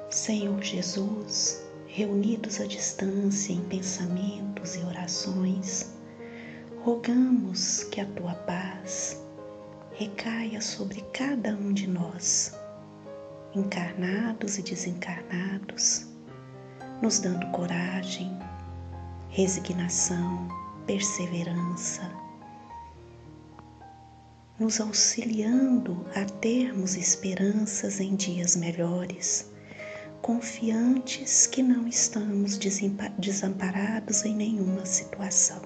Senhor Jesus, reunidos à distância em pensamentos e orações, rogamos que a Tua paz recaia sobre cada um de nós, encarnados e desencarnados, nos dando coragem, resignação, perseverança, nos auxiliando a termos esperanças em dias melhores, confiantes que não estamos desamparados em nenhuma situação.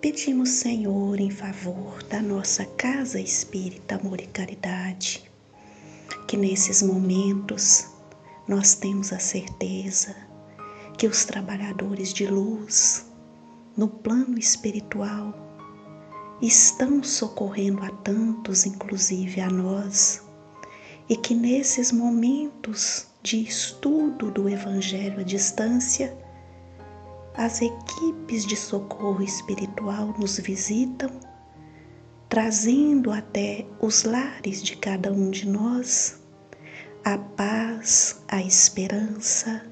Pedimos, Senhor, em favor da nossa Casa Espírita Amor e Caridade, que nesses momentos nós temos a certeza que os trabalhadores de luz no plano espiritual estão socorrendo a tantos, inclusive a nós, e que nesses momentos de estudo do Evangelho à distância, as equipes de socorro espiritual nos visitam, trazendo até os lares de cada um de nós a paz, a esperança,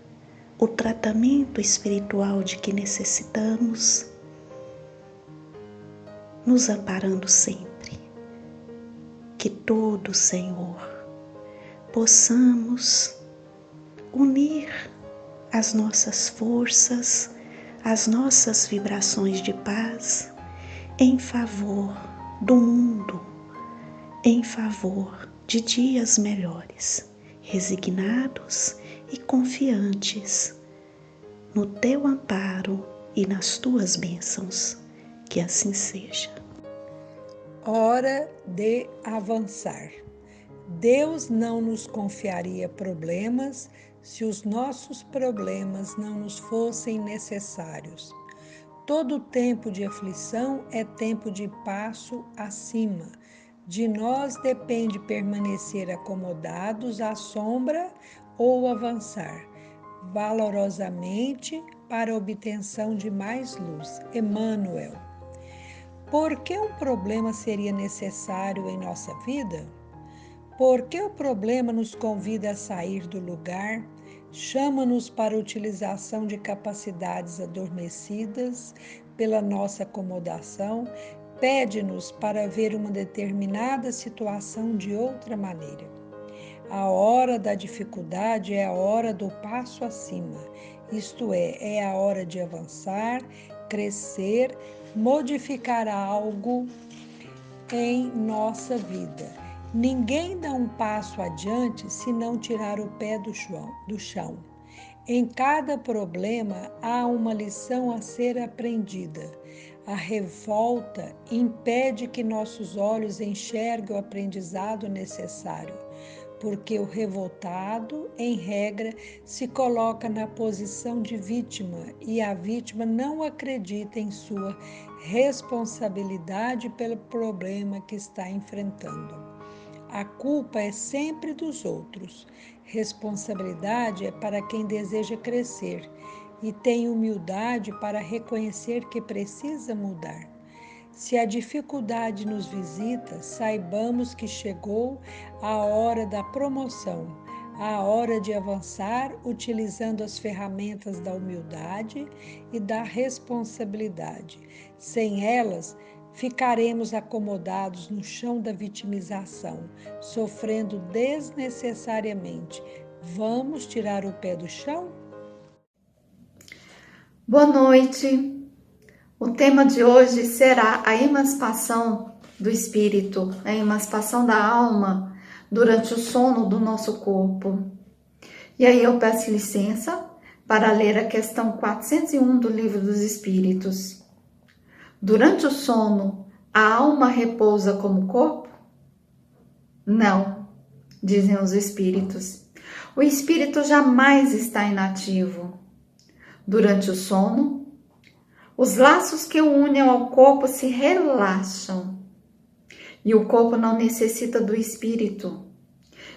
o tratamento espiritual de que necessitamos, nos amparando sempre. Que todos, Senhor, possamos unir as nossas forças, as nossas vibrações de paz em favor do mundo, em favor de dias melhores, resignados e confiantes no Teu amparo e nas Tuas bênçãos. Que assim seja. Hora de avançar. Deus não nos confiaria problemas se os nossos problemas não nos fossem necessários. Todo tempo de aflição é tempo de passo acima. De nós depende permanecer acomodados à sombra ou avançar valorosamente para a obtenção de mais luz. Emmanuel. Por que um problema seria necessário em nossa vida? Porque o problema nos convida a sair do lugar, chama-nos para a utilização de capacidades adormecidas pela nossa acomodação, pede-nos para ver uma determinada situação de outra maneira. A hora da dificuldade é a hora do passo acima, isto é a hora de avançar, crescer, modificar algo em nossa vida. Ninguém dá um passo adiante se não tirar o pé do chão. Em cada problema há uma lição a ser aprendida. A revolta impede que nossos olhos enxerguem o aprendizado necessário, porque o revoltado, em regra, se coloca na posição de vítima e a vítima não acredita em sua responsabilidade pelo problema que está enfrentando. A culpa é sempre dos outros. Responsabilidade é para quem deseja crescer e tem humildade para reconhecer que precisa mudar. Se a dificuldade nos visita, saibamos que chegou a hora da promoção, a hora de avançar utilizando as ferramentas da humildade e da responsabilidade. Sem elas, ficaremos acomodados no chão da vitimização, sofrendo desnecessariamente. Vamos tirar o pé do chão? Boa noite. O tema de hoje será a emancipação do espírito, a emancipação da alma durante o sono do nosso corpo. E aí eu peço licença para ler a questão 401 do Livro dos Espíritos. Durante o sono, a alma repousa como o corpo? Não, dizem os espíritos. O espírito jamais está inativo. Durante o sono, os laços que o unem ao corpo se relaxam e o corpo não necessita do espírito.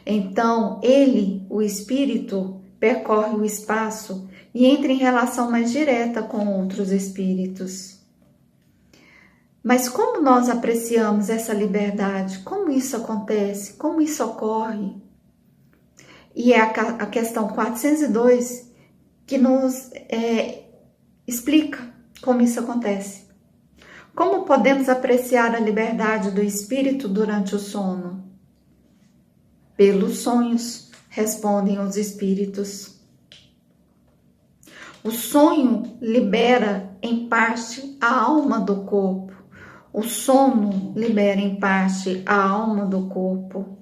Então, ele, o espírito, percorre o espaço e entra em relação mais direta com outros espíritos. Mas como nós apreciamos essa liberdade? Como isso acontece? Como isso ocorre? E é a questão 402 que nos explica como isso acontece. Como podemos apreciar a liberdade do espírito durante o sono? Pelos sonhos, respondem os espíritos. O sonho libera em parte a alma do corpo. O sono libera em parte a alma do corpo.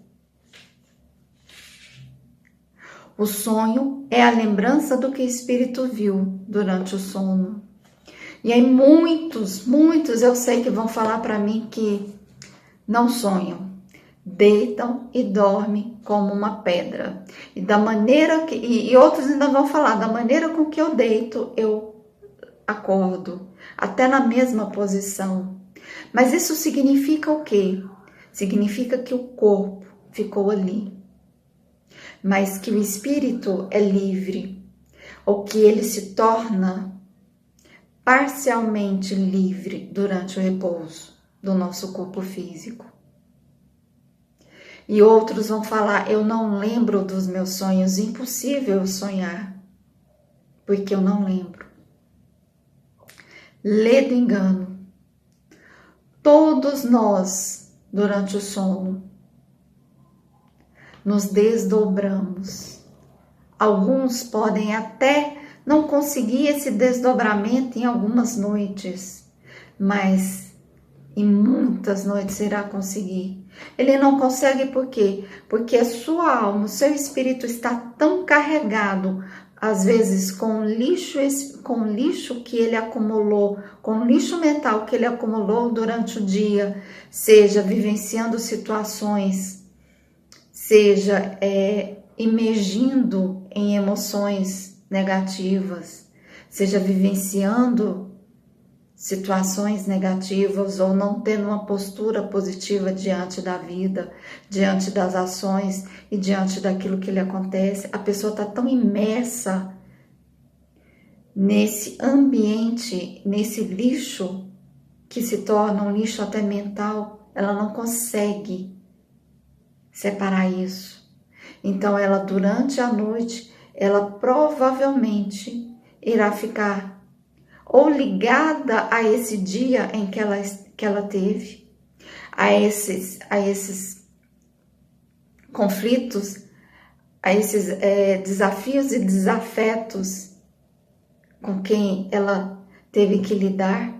O sonho é a lembrança do que o espírito viu durante o sono. E aí muitos eu sei que vão falar para mim que não sonham. Deitam e dormem como uma pedra. E da maneira que e outros ainda vão falar, da maneira com que eu deito, eu acordo, até na mesma posição. Mas isso significa o quê? Significa que o corpo ficou ali, mas que o espírito é livre, ou que ele se torna parcialmente livre durante o repouso do nosso corpo físico. E outros vão falar, eu não lembro dos meus sonhos, impossível sonhar, porque eu não lembro. Ledo engano. Todos nós, durante o sono, nos desdobramos. Alguns podem até não conseguir esse desdobramento em algumas noites, mas em muitas noites irá conseguir. Ele não consegue por quê? Porque a sua alma, o seu espírito está tão carregado, às vezes com lixo que ele acumulou, com lixo mental que ele acumulou durante o dia, seja vivenciando situações, seja imergindo em emoções negativas, seja vivenciando situações negativas ou não tendo uma postura positiva diante da vida, diante das ações e diante daquilo que lhe acontece. A pessoa está tão imersa nesse ambiente, nesse lixo, que se torna um lixo até mental, ela não consegue separar isso. Então, ela durante a noite, ela provavelmente irá ficar ou ligada a esse dia em que ela teve, a esses conflitos, a esses desafios e desafetos com quem ela teve que lidar,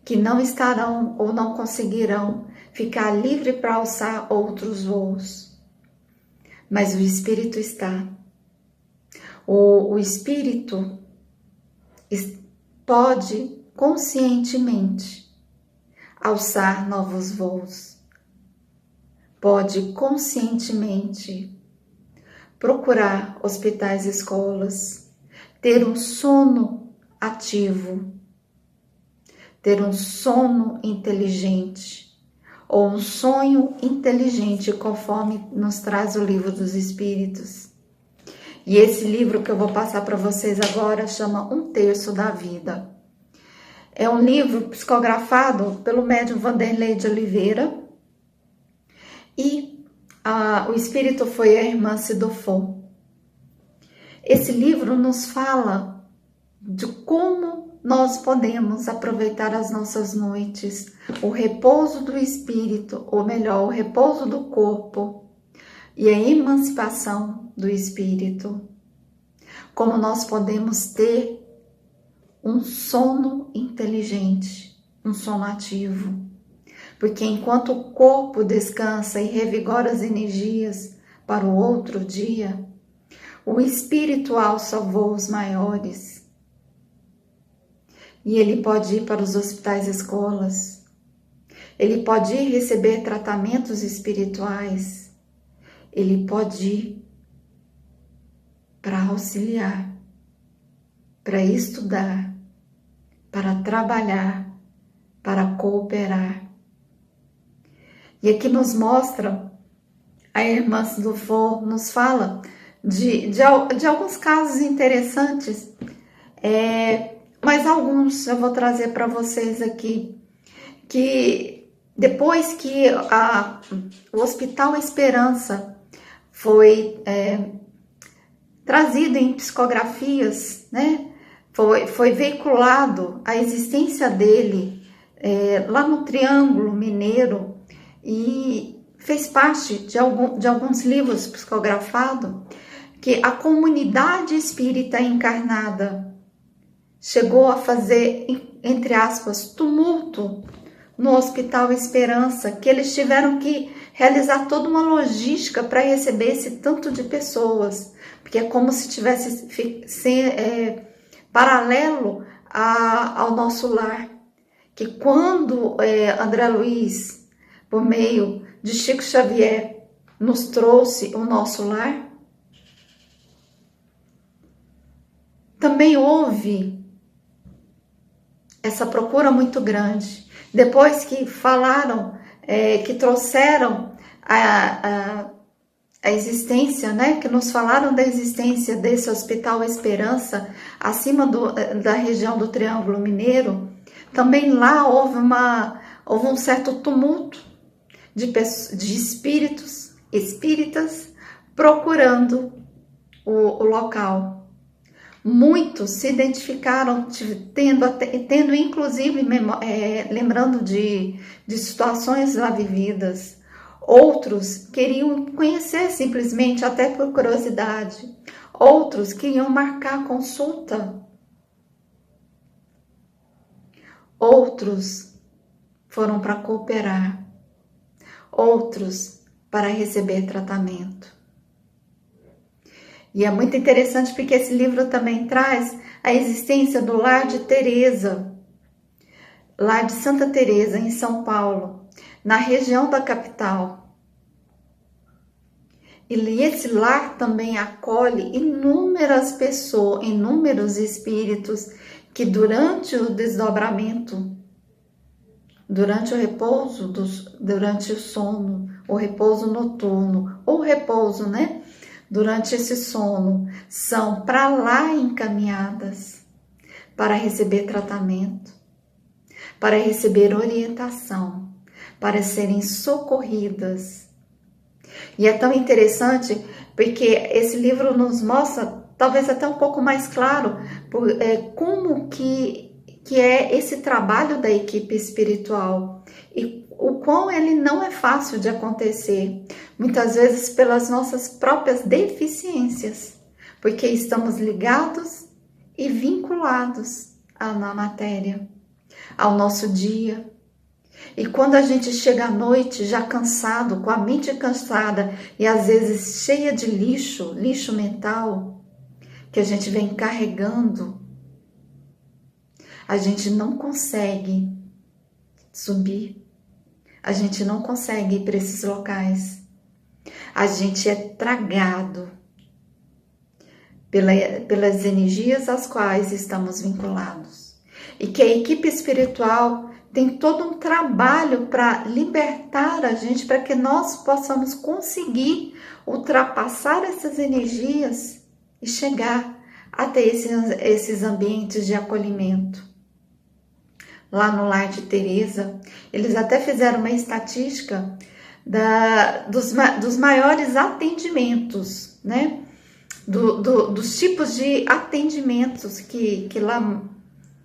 que não estarão ou não conseguirão ficar livre para alçar outros voos. Mas o espírito está. O espírito pode conscientemente alçar novos voos, pode conscientemente procurar hospitais e escolas, ter um sono ativo, ter um sono inteligente, ou um sonho inteligente, conforme nos traz o livro dos Espíritos. E esse livro que eu vou passar para vocês agora chama 1/3 da Vida. É um livro psicografado pelo médium Vanderlei de Oliveira e o espírito foi a irmã Cidofo. Esse livro nos fala de como nós podemos aproveitar as nossas noites, o repouso do espírito, ou melhor, o repouso do corpo e a emancipação do espírito. Como nós podemos ter um sono inteligente, um sono ativo. Porque enquanto o corpo descansa e revigora as energias para o outro dia, o espírito alça voos maiores. E ele pode ir para os hospitais e escolas. Ele pode ir receber tratamentos espirituais. Ele pode ir para auxiliar, para estudar, para trabalhar, para cooperar. E aqui nos mostra, a irmã Cidofo nos fala de alguns casos interessantes, mas alguns eu vou trazer para vocês aqui, que depois que o Hospital Esperança foi trazido em psicografias, né? Foi veiculado a existência dele lá no Triângulo Mineiro e fez parte de alguns livros psicografados, que a comunidade espírita encarnada chegou a fazer, entre aspas, tumulto no Hospital Esperança, que eles tiveram que realizar toda uma logística para receber esse tanto de pessoas, porque é como se tivesse paralelo ao nosso lar, que quando André Luiz, por meio de Chico Xavier, nos trouxe o nosso lar, também houve essa procura muito grande. Depois que falaram, que trouxeram a existência, né, que nos falaram da existência desse Hospital Esperança, acima da região do Triângulo Mineiro, também lá houve um certo tumulto de espíritas procurando o local. Muitos se identificaram, tendo inclusive, lembrando de situações lá vividas. Outros queriam conhecer simplesmente, até por curiosidade. Outros queriam marcar consulta. Outros foram para cooperar. Outros para receber tratamento. E é muito interessante porque esse livro também traz a existência do Lar de Teresa, Lar de Santa Teresa, em São Paulo, na região da capital. E esse lar também acolhe inúmeras pessoas, inúmeros espíritos que durante o desdobramento, durante o repouso, durante o sono, o repouso noturno, ou repouso, né? Durante esse sono, são para lá encaminhadas para receber tratamento, para receber orientação, para serem socorridas. E é tão interessante porque esse livro nos mostra, talvez até um pouco mais claro, como que é esse trabalho da equipe espiritual e o quão ele não é fácil de acontecer, muitas vezes pelas nossas próprias deficiências, porque estamos ligados e vinculados na matéria, ao nosso dia. E quando a gente chega à noite já cansado, com a mente cansada e às vezes cheia de lixo mental, que a gente vem carregando, a gente não consegue subir. A gente não consegue ir para esses locais. A gente é tragado pelas energias às quais estamos vinculados. E que a equipe espiritual tem todo um trabalho para libertar a gente, para que nós possamos conseguir ultrapassar essas energias e chegar até esses ambientes de acolhimento. Lá no Lar de Teresa, eles até fizeram uma estatística dos maiores atendimentos, né? Dos tipos de atendimentos que lá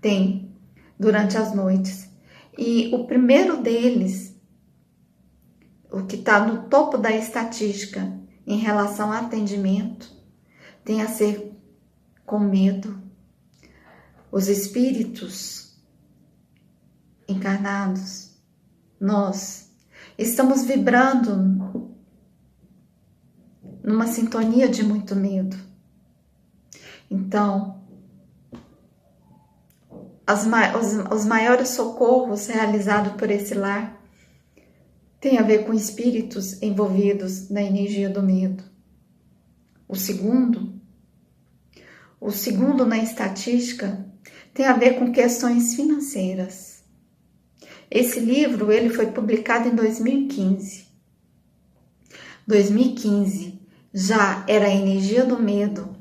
tem durante as noites. E o primeiro deles, o que está no topo da estatística em relação ao atendimento, tem a ser com medo. Os espíritos encarnados, nós estamos vibrando numa sintonia de muito medo. Então, os maiores socorros realizados por esse lar têm a ver com espíritos envolvidos na energia do medo. O segundo na estatística tem a ver com questões financeiras. Esse livro ele foi publicado em 2015. 2015 já era a energia do medo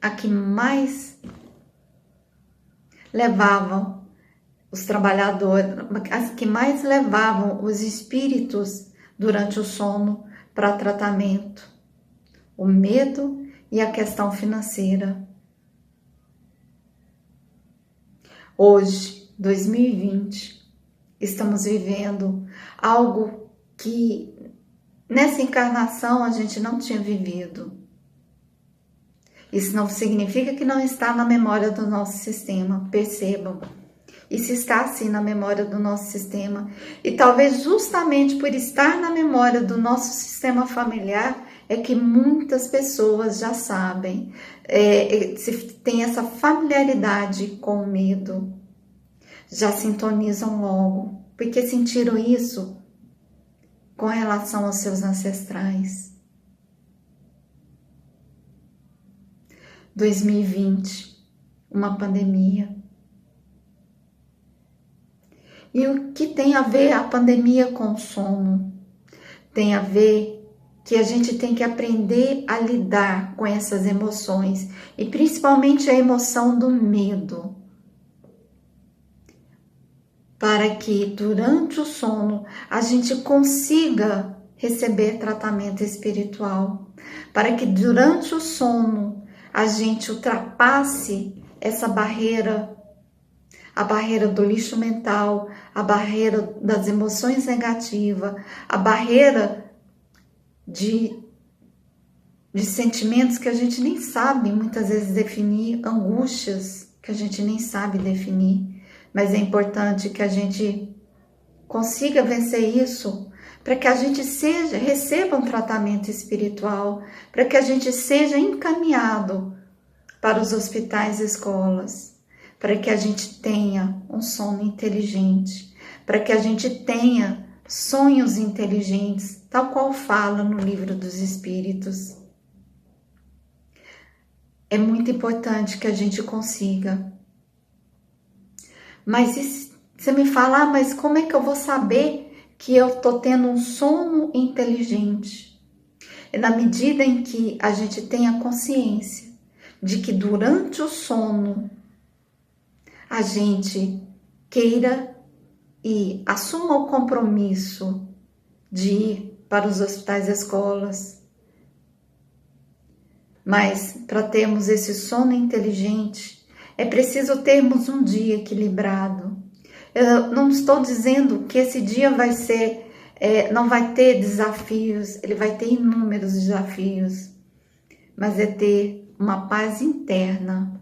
a que mais levavam os trabalhadores, as que mais levavam os espíritos durante o sono para tratamento. o medo e a questão financeira. Hoje, 2020, estamos vivendo algo que nessa encarnação a gente não tinha vivido. Isso não significa que não está na memória do nosso sistema, percebam. Isso está sim na memória do nosso sistema. E talvez justamente por estar na memória do nosso sistema familiar é que muitas pessoas já sabem, tem essa familiaridade com o medo, já sintonizam logo, porque sentiram isso com relação aos seus ancestrais. 2020, uma pandemia. E o que tem a ver a pandemia com o sono? Tem a ver que a gente tem que aprender a lidar com essas emoções, e principalmente a emoção do medo, para que durante o sono a gente consiga receber tratamento espiritual, para que durante o sono a gente ultrapasse essa barreira, a barreira do lixo mental, a barreira das emoções negativas, a barreira de sentimentos que a gente nem sabe muitas vezes definir, angústias que a gente nem sabe definir, mas é importante que a gente consiga vencer isso, para que a gente receba um tratamento espiritual, para que a gente seja encaminhado para os hospitais e escolas, para que a gente tenha um sono inteligente, para que a gente tenha sonhos inteligentes, tal qual fala no Livro dos Espíritos. É muito importante que a gente consiga. Mas você me fala, mas como é que eu vou saber que eu estou tendo um sono inteligente? É na medida em que a gente tem a consciência de que durante o sono a gente queira e assuma o compromisso de ir para os hospitais e escolas. Mas para termos esse sono inteligente, é preciso termos um dia equilibrado. Eu não estou dizendo que esse dia vai ser, não vai ter desafios, ele vai ter inúmeros desafios, mas é ter uma paz interna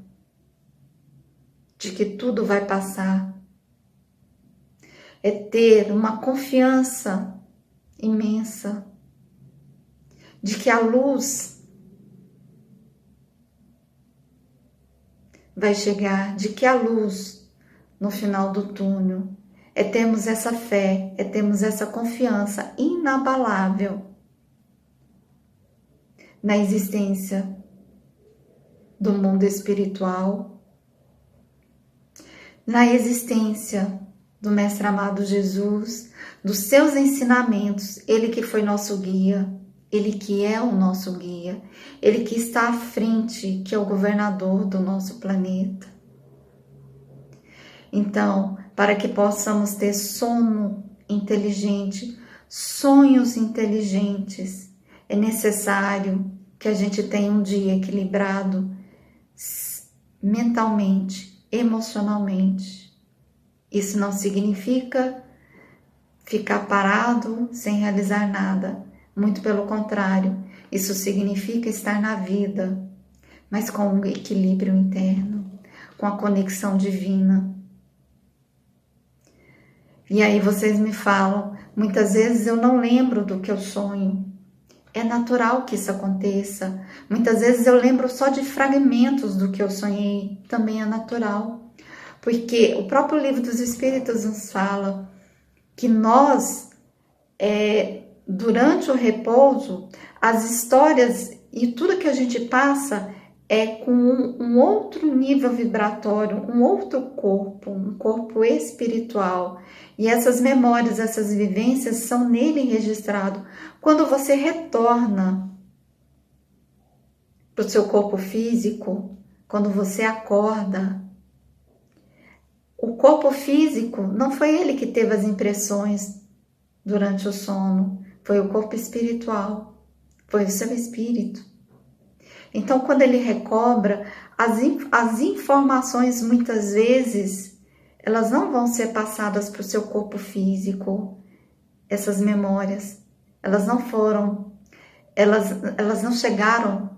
de que tudo vai passar. É ter uma confiança imensa de que a luz vai chegar, de que a luz no final do túnel, é termos essa fé, é termos essa confiança inabalável na existência do mundo espiritual, na existência do Mestre amado Jesus, dos seus ensinamentos, ele que foi nosso guia, ele que é o nosso guia, ele que está à frente, que é o governador do nosso planeta. Então, para que possamos ter sono inteligente, sonhos inteligentes, é necessário que a gente tenha um dia equilibrado mentalmente, emocionalmente. Isso não significa ficar parado sem realizar nada. Muito pelo contrário, isso significa estar na vida, mas com um equilíbrio interno, com a conexão divina. E aí vocês me falam, muitas vezes eu não lembro do que eu sonho. É natural que isso aconteça. Muitas vezes eu lembro só de fragmentos do que eu sonhei. Também é natural. Porque o próprio Livro dos Espíritos nos fala que nós, durante o repouso, as histórias e tudo que a gente passa é com um outro nível vibratório, um outro corpo, um corpo espiritual. E essas memórias, essas vivências são nele registradas. Quando você retorna para o seu corpo físico, quando você acorda, o corpo físico não foi ele que teve as impressões durante o sono, foi o corpo espiritual, foi o seu espírito. Então, quando ele recobra, as informações muitas vezes, elas não vão ser passadas para o seu corpo físico, essas memórias. Elas não foram, elas não chegaram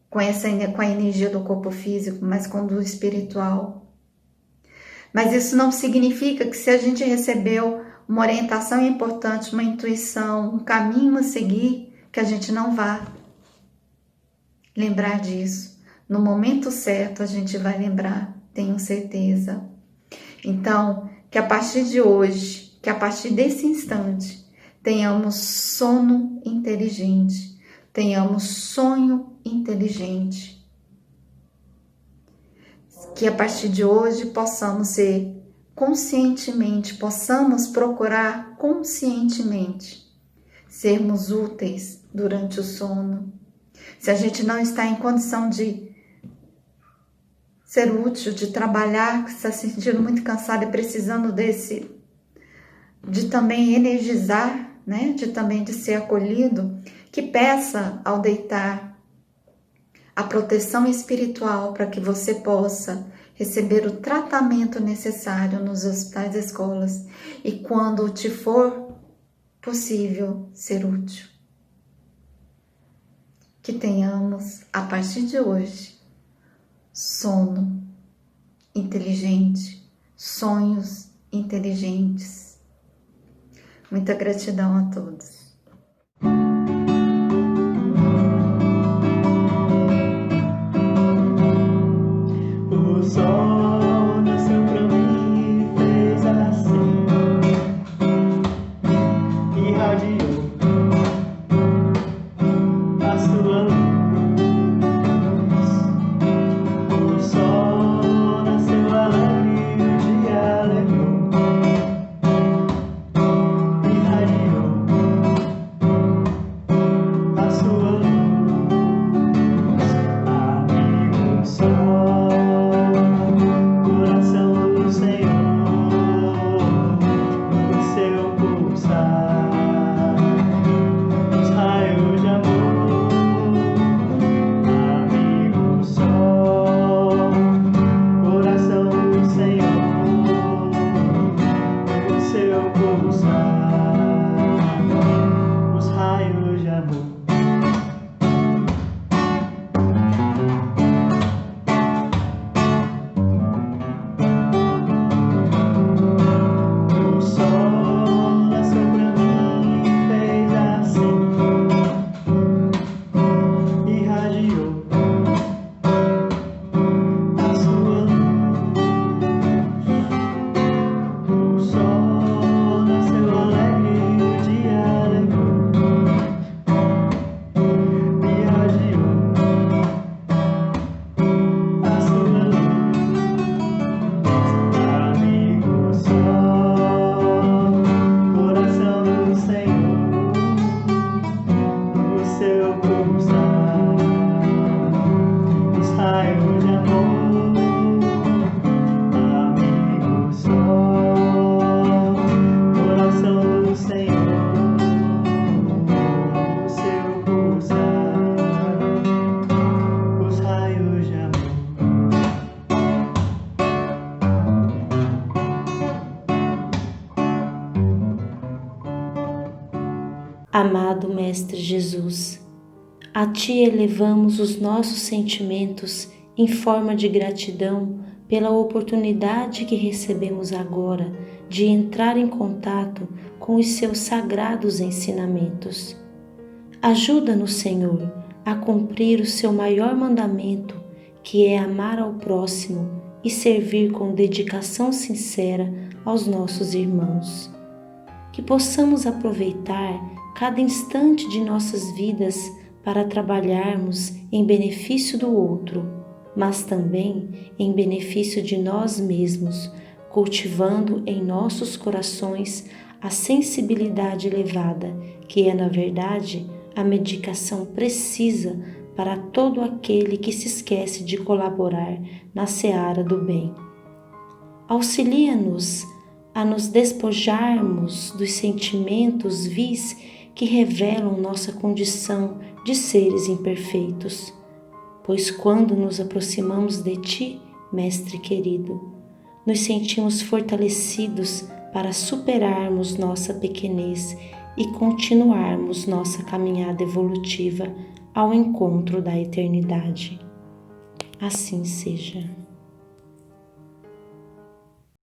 com a energia do corpo físico, mas com do espiritual. Mas isso não significa que se a gente recebeu uma orientação importante, uma intuição, um caminho a seguir, que a gente não vá lembrar disso. No momento certo a gente vai lembrar, tenho certeza. Então, que a partir de hoje, que a partir desse instante, tenhamos sono inteligente, tenhamos sonho inteligente. Que a partir de hoje possamos ser conscientemente, possamos procurar conscientemente sermos úteis durante o sono. Se a gente não está em condição de ser útil, de trabalhar, que está se sentindo muito cansado e precisando de também energizar, né? De ser acolhido, que peça ao deitar a proteção espiritual para que você possa receber o tratamento necessário nos hospitais e escolas e quando te for possível ser útil. Que tenhamos, a partir de hoje, sono inteligente, sonhos inteligentes. Muita gratidão a todos. O sol nasceu pra mim e fez assim, irradiou a sua luz. O sol nasceu alegre e o dia alegrou, irradiou a sua luz. Amigo sol, coração do Senhor, o seu pulsar, os raios de amor. Amigo sol, coração do Senhor, o seu pulsar, os raios de amor. O sol nasceu pra mim e fez assim, irradiou a sua luz. O sol nasceu alegre e o dia alegrou, irradiou a sua luz. Amigo sol, coração do Senhor, o seu pulsar, os raios de amor. Amigo sol, coração do Senhor, o seu pulsar, os raios de amor. Amado Mestre Jesus, a Ti elevamos os nossos sentimentos em forma de gratidão pela oportunidade que recebemos agora de entrar em contato com os Seus sagrados ensinamentos. Ajuda-nos, Senhor, a cumprir o Seu maior mandamento, que é amar ao próximo e servir com dedicação sincera aos nossos irmãos. Que possamos aproveitar cada instante de nossas vidas para trabalharmos em benefício do outro, mas também em benefício de nós mesmos, cultivando em nossos corações a sensibilidade elevada, que é, na verdade, a medicação precisa para todo aquele que se esquece de colaborar na seara do bem. Auxilia-nos a nos despojarmos dos sentimentos vis que revelam nossa condição de seres imperfeitos, pois quando nos aproximamos de Ti, Mestre querido, nos sentimos fortalecidos para superarmos nossa pequenez e continuarmos nossa caminhada evolutiva ao encontro da eternidade. Assim seja.